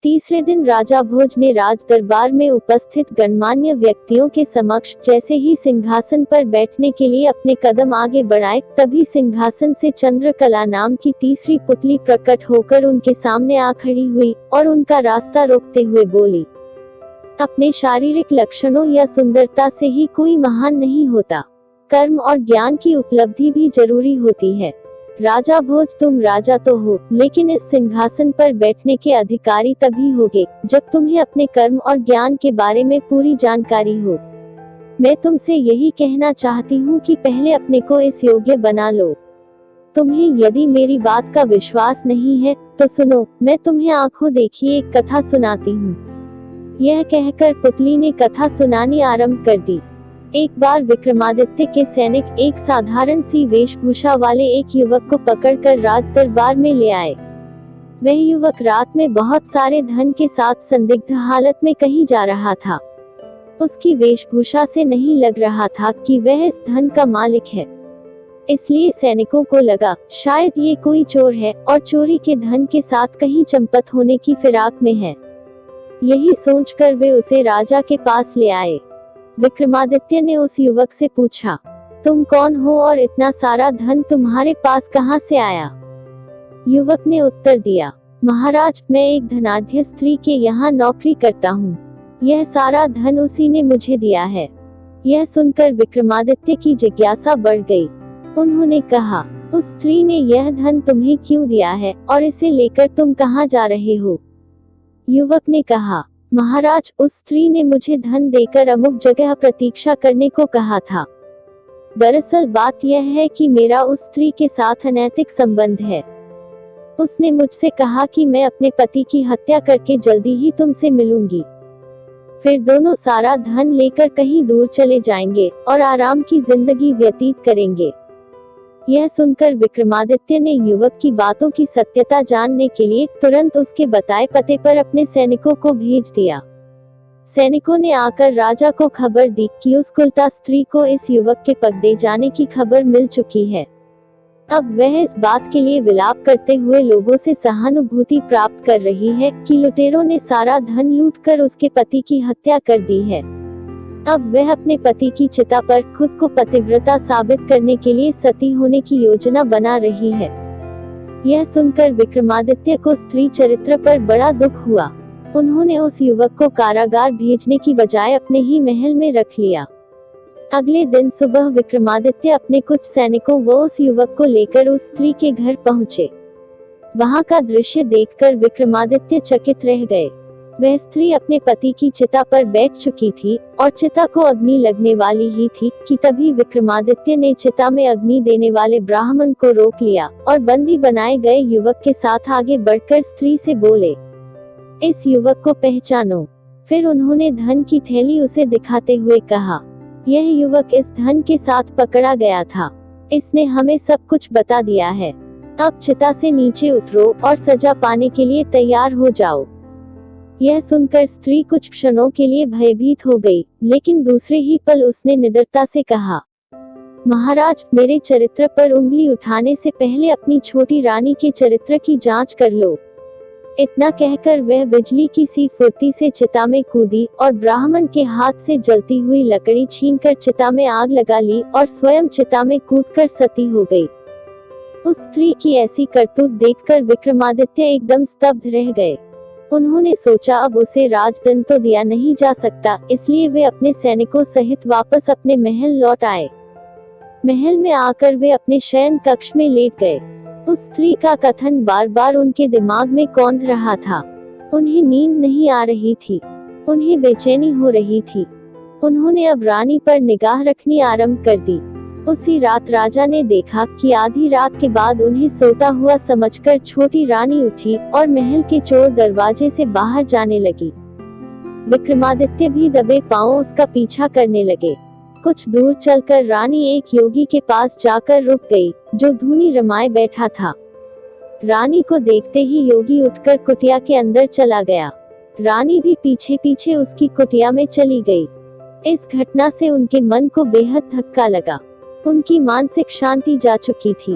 तीसरे दिन राजा भोज ने राज दरबार में उपस्थित गणमान्य व्यक्तियों के समक्ष जैसे ही सिंहासन पर बैठने के लिए अपने कदम आगे बढ़ाए, तभी सिंहासन से चंद्रकला नाम की तीसरी पुतली प्रकट होकर उनके सामने आ खड़ी हुई और उनका रास्ता रोकते हुए बोली, अपने शारीरिक लक्षणों या सुंदरता से ही कोई महान नहीं होता, कर्म और ज्ञान की उपलब्धि भी जरूरी होती है। राजा भोज, तुम राजा तो हो, लेकिन इस सिंहासन पर बैठने के अधिकारी तभी होगे जब तुम्हें अपने कर्म और ज्ञान के बारे में पूरी जानकारी हो। मैं तुमसे यही कहना चाहती हूँ कि पहले अपने को इस योग्य बना लो। तुम्हें यदि मेरी बात का विश्वास नहीं है तो सुनो, मैं तुम्हें आंखों देखी एक कथा सुनाती हूँ। यह कहकर पुतली ने कथा सुनानी आरंभ कर दी। एक बार विक्रमादित्य के सैनिक एक साधारण सी वेशभूषा वाले एक युवक को पकड़कर राज दरबार में ले आए। वह युवक रात में बहुत सारे धन के साथ संदिग्ध हालत में कहीं जा रहा था। उसकी वेशभूषा से नहीं लग रहा था कि वह इस धन का मालिक है, इसलिए सैनिकों को लगा शायद ये कोई चोर है और चोरी के धन के साथ कहीं चंपत होने की फिराक में है। यही सोचकर वे उसे राजा के पास ले आए। विक्रमादित्य ने उस युवक से पूछा, तुम कौन हो और इतना सारा धन तुम्हारे पास कहां से आया? युवक ने उत्तर दिया, महाराज, मैं एक धनाढ्य स्त्री के यहाँ नौकरी करता हूँ। यह सारा धन उसी ने मुझे दिया है। यह सुनकर विक्रमादित्य की जिज्ञासा बढ़ गई। उन्होंने कहा, उस स्त्री ने यह धन तुम्हें क्यों दिया है और इसे लेकर तुम कहाँ जा रहे हो? युवक ने कहा, महाराज, उस स्त्री ने मुझे धन देकर अमुक जगह प्रतीक्षा करने को कहा था। दरअसल बात यह है कि मेरा उस स्त्री के साथ अनैतिक संबंध है। उसने मुझसे कहा कि मैं अपने पति की हत्या करके जल्दी ही तुमसे मिलूंगी। फिर दोनों सारा धन लेकर कहीं दूर चले जाएंगे और आराम की जिंदगी व्यतीत करेंगे। यह सुनकर विक्रमादित्य ने युवक की बातों की सत्यता जानने के लिए तुरंत उसके बताए पते पर अपने सैनिकों को भेज दिया। सैनिकों ने आकर राजा को खबर दी कि उस कुलटा स्त्री को इस युवक के पकड़े जाने की खबर मिल चुकी है। अब वह इस बात के लिए विलाप करते हुए लोगों से सहानुभूति प्राप्त कर रही है कि लुटेरों ने सारा धन लूटकर उसके पति की हत्या कर दी है। अब वह अपने पति की चिता पर खुद को पतिव्रता साबित करने के लिए सती होने की योजना बना रही है। यह सुनकर विक्रमादित्य को स्त्री चरित्र पर बड़ा दुख हुआ। उन्होंने उस युवक को कारागार भेजने की बजाय अपने ही महल में रख लिया। अगले दिन सुबह विक्रमादित्य अपने कुछ सैनिकों व उस युवक को लेकर उस स्त्री के घर पहुंचे। वहां का दृश्य देखकर विक्रमादित्य चकित रह गए। वह स्त्री अपने पति की चिता पर बैठ चुकी थी और चिता को अग्नि लगने वाली ही थी कि तभी विक्रमादित्य ने चिता में अग्नि देने वाले ब्राह्मण को रोक लिया और बंदी बनाए गए युवक के साथ आगे बढ़कर स्त्री से बोले, इस युवक को पहचानो। फिर उन्होंने धन की थैली उसे दिखाते हुए कहा, यह युवक इस धन के साथ पकड़ा गया था। इसने हमें सब कुछ बता दिया है। अब चिता से नीचे उतरो और सजा पाने के लिए तैयार हो जाओ। यह सुनकर स्त्री कुछ क्षणों के लिए भयभीत हो गई, लेकिन दूसरे ही पल उसने निडरता से कहा, महाराज, मेरे चरित्र पर उंगली उठाने से पहले अपनी छोटी रानी के चरित्र की जांच कर लो। इतना कहकर वह बिजली की सी फुर्ती से चिता में कूदी और ब्राह्मण के हाथ से जलती हुई लकड़ी छीनकर चिता में आग लगा ली और स्वयं चिता में कूदकर सती हो गई। उस स्त्री की ऐसी करतूत देखकर विक्रमादित्य एकदम स्तब्ध रह गए। उन्होंने सोचा अब उसे राजदंड तो दिया नहीं जा सकता, इसलिए वे अपने सैनिकों सहित वापस अपने महल लौट आए। महल में आकर वे अपने शयन कक्ष में लेट गए। उस स्त्री का कथन बार बार उनके दिमाग में कौंध रहा था। उन्हें नींद नहीं आ रही थी, उन्हें बेचैनी हो रही थी। उन्होंने अब रानी पर निगाह रखनी आरंभ कर दी। उसी रात राजा ने देखा कि आधी रात के बाद उन्हें सोता हुआ समझकर छोटी रानी उठी और महल के चोर दरवाजे से बाहर जाने लगी। विक्रमादित्य भी दबे पांव उसका पीछा करने लगे। कुछ दूर चलकर रानी एक योगी के पास जाकर रुक गई, जो धूनी रमाए बैठा था। रानी को देखते ही योगी उठकर कुटिया के अंदर चला गया। रानी भी पीछे पीछे उसकी कुटिया में चली गई। इस घटना से उनके मन को बेहद धक्का लगा। उनकी मानसिक शांति जा चुकी थी।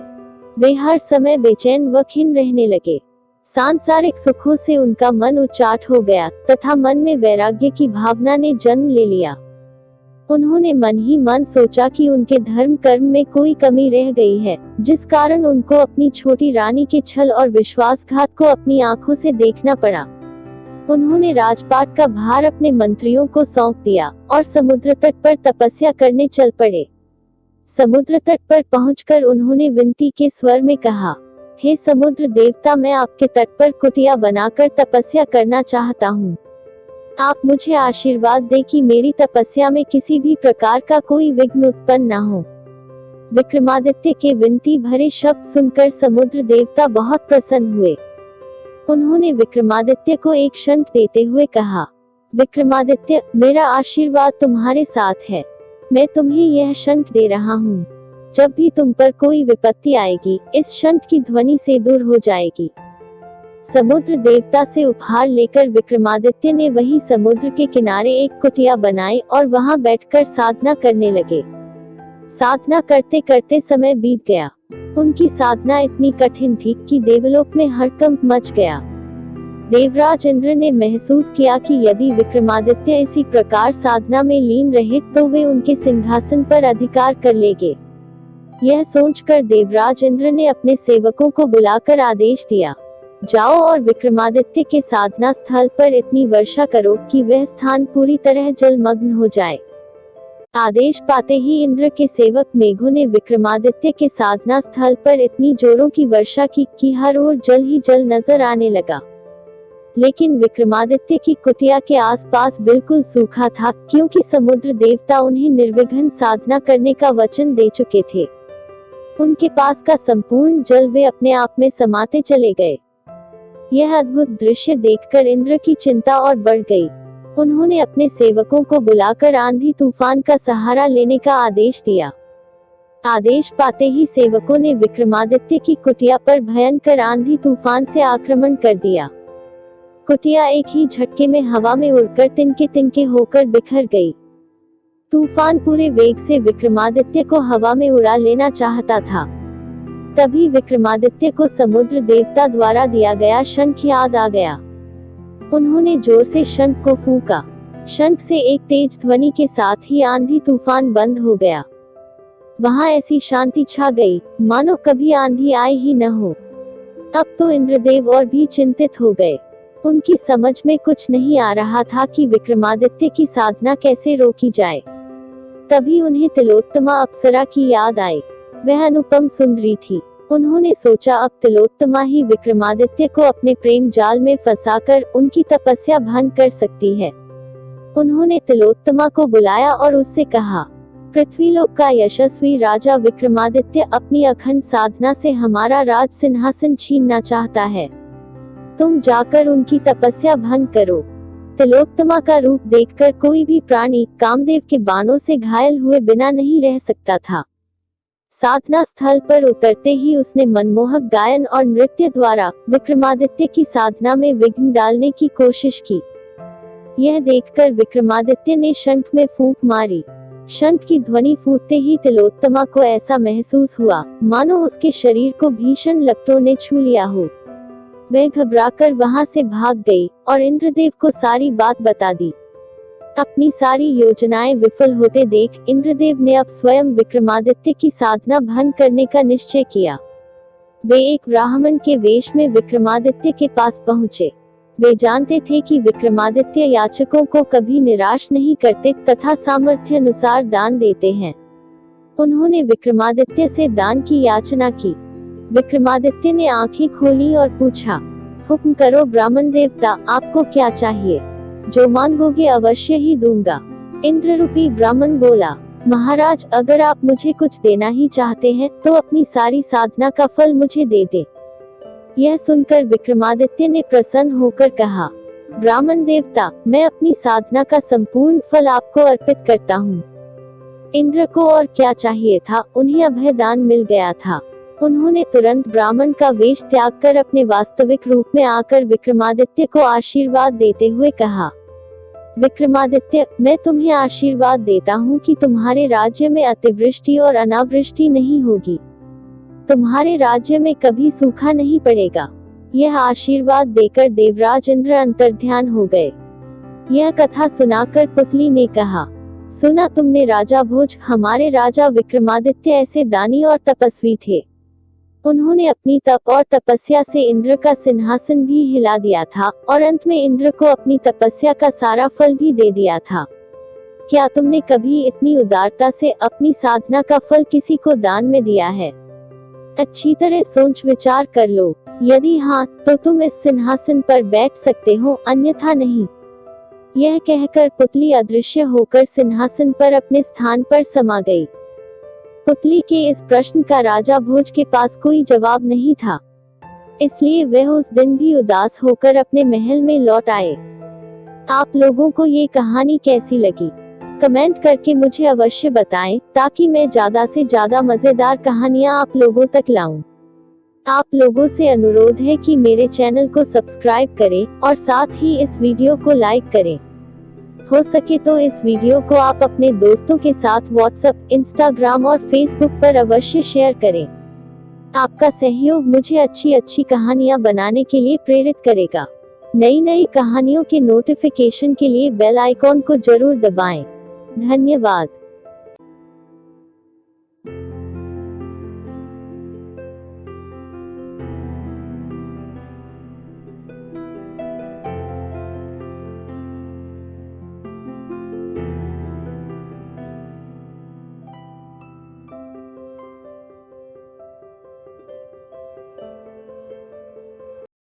वे हर समय बेचैन व खिन्न रहने लगे। सांसारिक सुखों से उनका मन उचाट हो गया तथा मन में वैराग्य की भावना ने जन्म ले लिया। उन्होंने मन ही मन सोचा कि उनके धर्म कर्म में कोई कमी रह गई है, जिस कारण उनको अपनी छोटी रानी के छल और विश्वासघात को अपनी आंखों से देखना पड़ा। उन्होंने राजपाट का भार अपने मंत्रियों को सौंप दिया और समुद्र तट पर तपस्या करने चल पड़े। समुद्र तट पर पहुंचकर उन्होंने विनती के स्वर में कहा, हे समुद्र देवता, मैं आपके तट पर कुटिया बनाकर तपस्या करना चाहता हूँ। आप मुझे आशीर्वाद दें कि मेरी तपस्या में किसी भी प्रकार का कोई विघ्न उत्पन्न न हो। विक्रमादित्य के विनती भरे शब्द सुनकर समुद्र देवता बहुत प्रसन्न हुए। उन्होंने विक्रमादित्य को एक शंख देते हुए कहा, विक्रमादित्य, मेरा आशीर्वाद तुम्हारे साथ है। मैं तुम्हें यह शंख दे रहा हूँ। जब भी तुम पर कोई विपत्ति आएगी, इस शंख की ध्वनि से दूर हो जाएगी। समुद्र देवता से उपहार लेकर विक्रमादित्य ने वही समुद्र के किनारे एक कुटिया बनाई और वहां बैठकर साधना करने लगे। साधना करते करते समय बीत गया। उनकी साधना इतनी कठिन थी कि देवलोक में हड़कंप मच गया। देवराज इंद्र ने महसूस किया कि यदि विक्रमादित्य इसी प्रकार साधना में लीन रहे तो वे उनके सिंहासन पर अधिकार कर लेंगे। यह सोचकर देवराज इंद्र ने अपने सेवकों को बुलाकर आदेश दिया, जाओ और विक्रमादित्य के साधना स्थल पर इतनी वर्षा करो कि वह स्थान पूरी तरह जलमग्न हो जाए। आदेश पाते ही इंद्र के सेवक मेघों ने विक्रमादित्य के साधना स्थल पर इतनी जोरों की वर्षा की कि हर ओर जल ही जल नजर आने लगा। लेकिन विक्रमादित्य की कुटिया के आसपास बिल्कुल सूखा था, क्योंकि समुद्र देवता उन्हें निर्विघ्न साधना करने का वचन दे चुके थे। उनके पास का संपूर्ण जल वे अपने आप में समाते चले गए। यह अद्भुत दृश्य देखकर इंद्र की चिंता और बढ़ गई। उन्होंने अपने सेवकों को बुलाकर आंधी तूफान का सहारा लेने का आदेश दिया। आदेश पाते ही सेवकों ने विक्रमादित्य की कुटिया पर भयंकर आंधी तूफान से आक्रमण कर दिया। कुटिया एक ही झटके में हवा में उड़कर तिनके तिनके होकर बिखर गई। तूफान पूरे वेग से विक्रमादित्य को हवा में उड़ा लेना चाहता था। तभी विक्रमादित्य को समुद्र देवता द्वारा दिया गया शंख याद आ गया। उन्होंने जोर से शंख को फूंका। शंख से एक तेज ध्वनि के साथ ही आंधी तूफान बंद हो गया। वहां ऐसी शांति छा गई, मानो कभी आंधी आई ही न हो। अब तो इंद्रदेव और भी चिंतित हो गए। उनकी समझ में कुछ नहीं आ रहा था कि विक्रमादित्य की साधना कैसे रोकी जाए। तभी उन्हें तिलोत्तमा अप्सरा की याद आई। वह अनुपम सुंदरी थी। उन्होंने सोचा, अब तिलोत्तमा ही विक्रमादित्य को अपने प्रेम जाल में फंसाकर उनकी तपस्या भंग कर सकती है। उन्होंने तिलोत्तमा को बुलाया और उससे कहा, पृथ्वीलोक का यशस्वी राजा विक्रमादित्य अपनी अखंड साधना से हमारा राज सिंहासन छीनना चाहता है। तुम जाकर उनकी तपस्या भंग करो। तिलोत्तमा का रूप देखकर कोई भी प्राणी कामदेव के बाणों से घायल हुए बिना नहीं रह सकता था। साधना स्थल पर उतरते ही उसने मनमोहक गायन और नृत्य द्वारा विक्रमादित्य की साधना में विघ्न डालने की कोशिश की। यह देखकर विक्रमादित्य ने शंख में फूंक मारी। शंख की ध्वनि फूटते ही तिलोत्तमा को ऐसा महसूस हुआ मानो उसके शरीर को भीषण लपटों ने छू लिया हो। वह घबराकर वहां से भाग गई और इंद्रदेव को सारी बात बता दी। अपनी सारी योजनाएं विफल होते देख इंद्रदेव ने अब स्वयं विक्रमादित्य की साधना भंग करने का निश्चय किया। वे एक ब्राह्मण के वेश में विक्रमादित्य के पास पहुंचे। वे जानते थे कि विक्रमादित्य याचकों को कभी निराश नहीं करते तथा सामर्थ्य अनुसार दान देते हैं। उन्होंने विक्रमादित्य से दान की याचना की। विक्रमादित्य ने आंखें खोली और पूछा, हुक्म करो ब्राह्मण देवता, आपको क्या चाहिए? जो मांगोगे अवश्य ही दूंगा। इंद्र रूपी ब्राह्मण बोला, महाराज, अगर आप मुझे कुछ देना ही चाहते हैं तो अपनी सारी साधना का फल मुझे दे दे। यह सुनकर विक्रमादित्य ने प्रसन्न होकर कहा, ब्राह्मण देवता, मैं अपनी साधना का संपूर्ण फल आपको अर्पित करता हूँ। इंद्र को और क्या चाहिए था, उन्हें अभय दान मिल गया था। उन्होंने तुरंत ब्राह्मण का वेश त्याग कर अपने वास्तविक रूप में आकर विक्रमादित्य को आशीर्वाद देते हुए कहा, विक्रमादित्य, मैं तुम्हें आशीर्वाद देता हूँ कि तुम्हारे राज्य में अतिवृष्टि और अनावृष्टि नहीं होगी। तुम्हारे राज्य में कभी सूखा नहीं पड़ेगा। यह आशीर्वाद देकर देवराज इंद्र अंतर्ध्यान हो गए। यह कथा सुनाकर पुतली ने कहा, सुना तुमने राजा भोज, हमारे राजा विक्रमादित्य ऐसे दानी और तपस्वी थे। उन्होंने अपनी तप और तपस्या से इंद्र का सिंहासन भी हिला दिया था और अंत में इंद्र को अपनी तपस्या का सारा फल भी दे दिया था। क्या तुमने कभी इतनी उदारता से अपनी साधना का फल किसी को दान में दिया है? अच्छी तरह सोच विचार कर लो। यदि हाँ, तो तुम इस सिंहासन पर बैठ सकते हो, अन्यथा नहीं। यह कहकर पुतली अदृश्य होकर सिंहासन पर अपने स्थान पर समा गई। पुतली के इस प्रश्न का राजा भोज के पास कोई जवाब नहीं था, इसलिए वह उस दिन भी उदास होकर अपने महल में लौट आए। आप लोगों को ये कहानी कैसी लगी? कमेंट करके मुझे अवश्य बताएं, ताकि मैं ज्यादा से ज्यादा मजेदार कहानियां आप लोगों तक लाऊं। आप लोगों से अनुरोध है कि मेरे चैनल को सब्सक्राइब करें और साथ ही इस वीडियो को लाइक करें। हो सके तो इस वीडियो को आप अपने दोस्तों के साथ व्हाट्सएप, इंस्टाग्राम और फेसबुक पर अवश्य शेयर करें। आपका सहयोग मुझे अच्छी कहानियां बनाने के लिए प्रेरित करेगा। नई कहानियों के नोटिफिकेशन के लिए बेल आइकॉन को जरूर दबाएं। धन्यवाद।